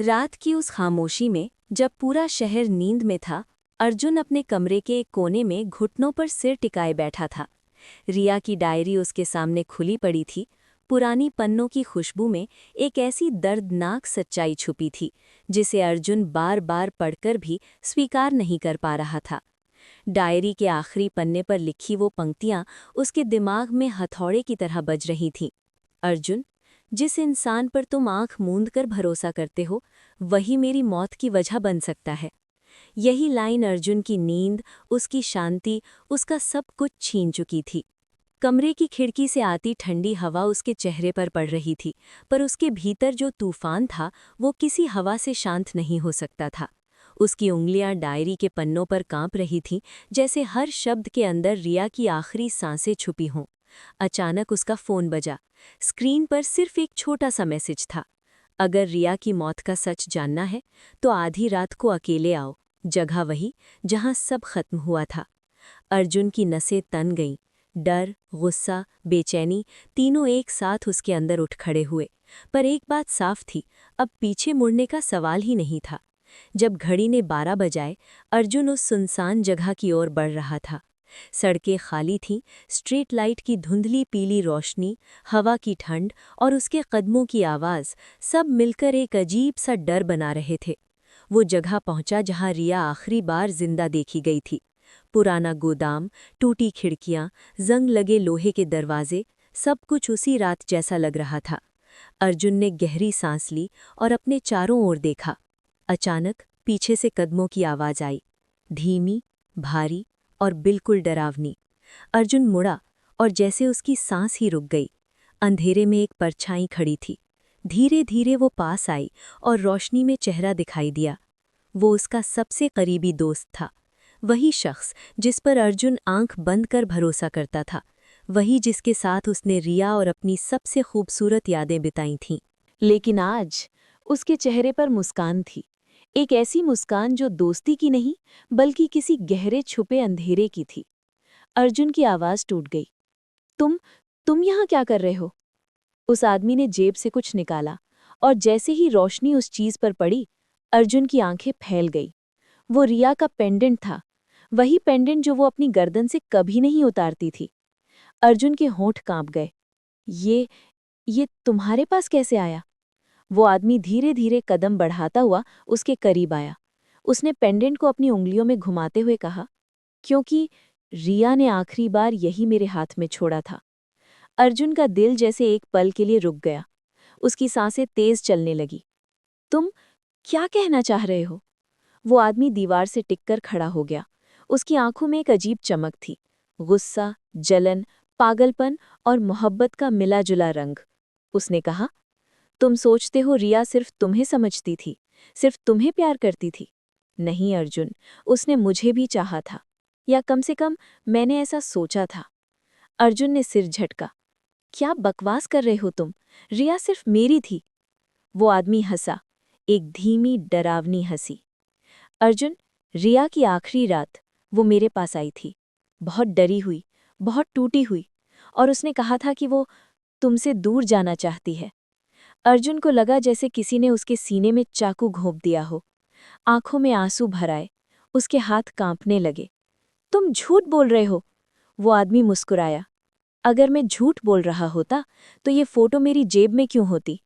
रात की उस खामोशी में जब पूरा शहर नींद में था, अर्जुन अपने कमरे के एक कोने में घुटनों पर सिर टिकाए बैठा था। रिया की डायरी उसके सामने खुली पड़ी थी। पुरानी पन्नों की खुशबू में एक ऐसी दर्दनाक सच्चाई छुपी थी जिसे अर्जुन बार बार पढ़कर भी स्वीकार नहीं कर पा रहा था। डायरी के आखिरी पन्ने पर लिखी वो पंक्तियां उसके दिमाग में हथौड़े की तरह बज रही थीं। अर्जुन, जिस इंसान पर तुम आंख मूंद कर भरोसा करते हो, वही मेरी मौत की वजह बन सकता है। यही लाइन अर्जुन की नींद, उसकी शांति, उसका सब कुछ छीन चुकी थी। कमरे की खिड़की से आती ठंडी हवा उसके चेहरे पर पड़ रही थी, पर उसके भीतर जो तूफान था वो किसी हवा से शांत नहीं हो सकता था। उसकी उंगलियां डायरी के पन्नों पर कांप रही थीं, जैसे हर शब्द के अंदर रिया की आखिरी सांसें छुपी हों। अचानक उसका फोन बजा। स्क्रीन पर सिर्फ एक छोटा सा मैसेज था। अगर रिया की मौत का सच जानना है तो आधी रात को अकेले आओ। जगह वही जहां सब खत्म हुआ था। अर्जुन की नसें तन गईं। डर, गुस्सा, बेचैनी तीनों एक साथ उसके अंदर उठ खड़े हुए। पर एक बात साफ थी, अब पीछे मुड़ने का सवाल ही नहीं था। जब घड़ी ने 12 बजाए, अर्जुन उस सुनसान जगह की ओर बढ़ रहा था। सड़कें खाली थीं, स्ट्रीट लाइट की धुंधली पीली रोशनी, हवा की ठंड और उसके कदमों की आवाज़ सब मिलकर एक अजीब सा डर बना रहे थे। वो जगह पहुंचा जहां रिया आखिरी बार जिंदा देखी गई थी। पुराना गोदाम, टूटी खिड़कियां, जंग लगे लोहे के दरवाजे, सब कुछ उसी रात जैसा लग रहा था। अर्जुन ने गहरी सांस ली और अपने चारों ओर देखा। अचानक पीछे से कदमों की आवाज आई, धीमी, भारी और बिल्कुल डरावनी। अर्जुन मुड़ा और जैसे उसकी सांस ही रुक गई। अंधेरे में एक परछाई खड़ी थी। धीरे धीरे वो पास आई और रोशनी में चेहरा दिखाई दिया। वो उसका सबसे करीबी दोस्त था। वही शख्स जिस पर अर्जुन आंख बंद कर भरोसा करता था। वही जिसके साथ उसने रिया और अपनी सबसे खूबसूरत यादें बिताई थीं। लेकिन आज उसके चेहरे पर मुस्कान थी। एक ऐसी मुस्कान जो दोस्ती की नहीं, बल्कि किसी गहरे छुपे अंधेरे की थी। अर्जुन की आवाज़ टूट गई। तुम तुम यहाँ क्या कर रहे हो? उस आदमी ने जेब से कुछ निकाला और जैसे ही रोशनी उस चीज पर पड़ी, अर्जुन की आंखें फैल गई। वो रिया का पेंडेंट था, वही पेंडेंट जो वो अपनी गर्दन से कभी नहीं उतारती थी। अर्जुन के होंठ कांप गए। ये ये तुम्हारे पास कैसे आया? वो आदमी धीरे धीरे कदम बढ़ाता हुआ उसके करीब आया। उसने पेंडेंट को अपनी उंगलियों में घुमाते हुए कहा, क्योंकि रिया ने आखिरी बार यही मेरे हाथ में छोड़ा था। अर्जुन का दिल जैसे एक पल के लिए रुक गया। उसकी सांसें तेज चलने लगी। तुम क्या कहना चाह रहे हो? वो आदमी दीवार से टिककर खड़ा हो गया। उसकी आंखों में एक अजीब चमक थी, गुस्सा, जलन, पागलपन और मोहब्बत का मिला जुला रंग। उसने कहा, तुम सोचते हो रिया सिर्फ तुम्हें समझती थी, सिर्फ तुम्हें प्यार करती थी। नहीं अर्जुन, उसने मुझे भी चाहा था, या कम से कम मैंने ऐसा सोचा था। अर्जुन ने सिर झटका। क्या बकवास कर रहे हो तुम? रिया सिर्फ मेरी थी। वो आदमी हंसा, एक धीमी डरावनी हंसी। अर्जुन, रिया की आखिरी रात वो मेरे पास आई थी, बहुत डरी हुई, बहुत टूटी हुई, और उसने कहा था कि वो तुमसे दूर जाना चाहती है। अर्जुन को लगा जैसे किसी ने उसके सीने में चाकू घोंप दिया हो। आंखों में आंसू भर आए, उसके हाथ कांपने लगे। तुम झूठ बोल रहे हो। वो आदमी मुस्कुराया। अगर मैं झूठ बोल रहा होता तो ये फोटो मेरी जेब में क्यों होती?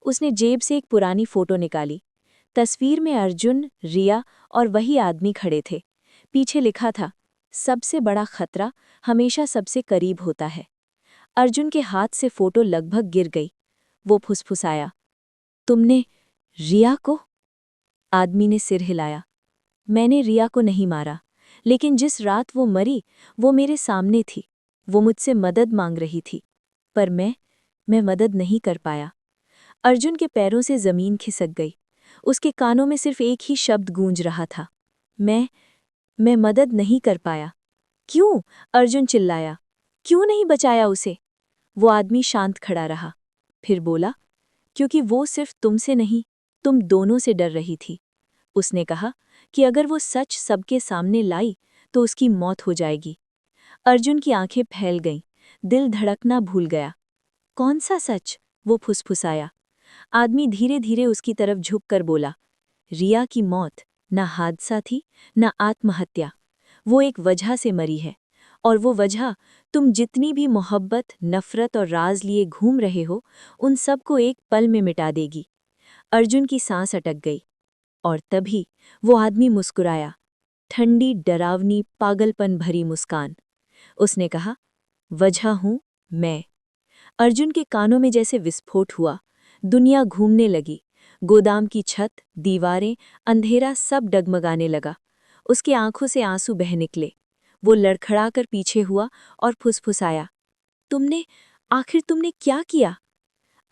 उसने जेब से एक पुरानी फोटो निकाली। तस्वीर में अर्जुन, रिया और वही आदमी खड़े थे। पीछे लिखा था, सबसे बड़ा खतरा हमेशा सबसे करीब होता है। अर्जुन के हाथ से फोटो लगभग गिर गई। वो फुसफुसाया, तुमने रिया को? आदमी ने सिर हिलाया। मैंने रिया को नहीं मारा, लेकिन जिस रात वो मरी वो मेरे सामने थी। वो मुझसे मदद मांग रही थी, पर मैं मदद नहीं कर पाया। अर्जुन के पैरों से जमीन खिसक गई। उसके कानों में सिर्फ एक ही शब्द गूंज रहा था, मैं मदद नहीं कर पाया। क्यों? अर्जुन चिल्लाया। क्यों नहीं बचाया उसे? वो आदमी शांत खड़ा रहा, फिर बोला, क्योंकि वो सिर्फ तुमसे नहीं, तुम दोनों से डर रही थी। उसने कहा कि अगर वो सच सबके सामने लाई तो उसकी मौत हो जाएगी। अर्जुन की आंखें फैल गईं, दिल धड़कना भूल गया। कौन सा सच? वो फुसफुसाया। आदमी धीरे धीरे उसकी तरफ झुककर बोला, रिया की मौत न हादसा थी न आत्महत्या, वो एक वजह से मरी है, और वो वजह तुम जितनी भी मोहब्बत, नफरत और राज लिए घूम रहे हो, उन सबको एक पल में मिटा देगी। अर्जुन की सांस अटक गई, और तभी वो आदमी मुस्कुराया, ठंडी, डरावनी, पागलपन भरी मुस्कान। उसने कहा, वजह हूं मैं। अर्जुन के कानों में जैसे विस्फोट हुआ, दुनिया घूमने लगी, गोदाम की छत, दीवारें, अंधेरा सब डगमगाने लगा। उसकी आंखों से आंसू बह निकले। वो लड़खड़ाकर पीछे हुआ और फुसफुसाया, आखिर तुमने क्या किया?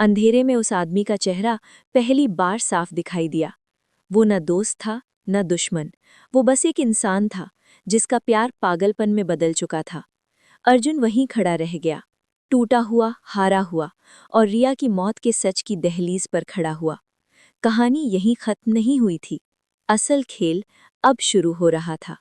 अंधेरे में उस आदमी का चेहरा पहली बार साफ दिखाई दिया। वो न दोस्त था न दुश्मन, वो बस एक इंसान था जिसका प्यार पागलपन में बदल चुका था। अर्जुन वहीं खड़ा रह गया, टूटा हुआ, हारा हुआ, और रिया की मौत के सच की दहलीज पर खड़ा हुआ। कहानी यहीं खत्म नहीं हुई थी। असल खेल अब शुरू हो रहा था।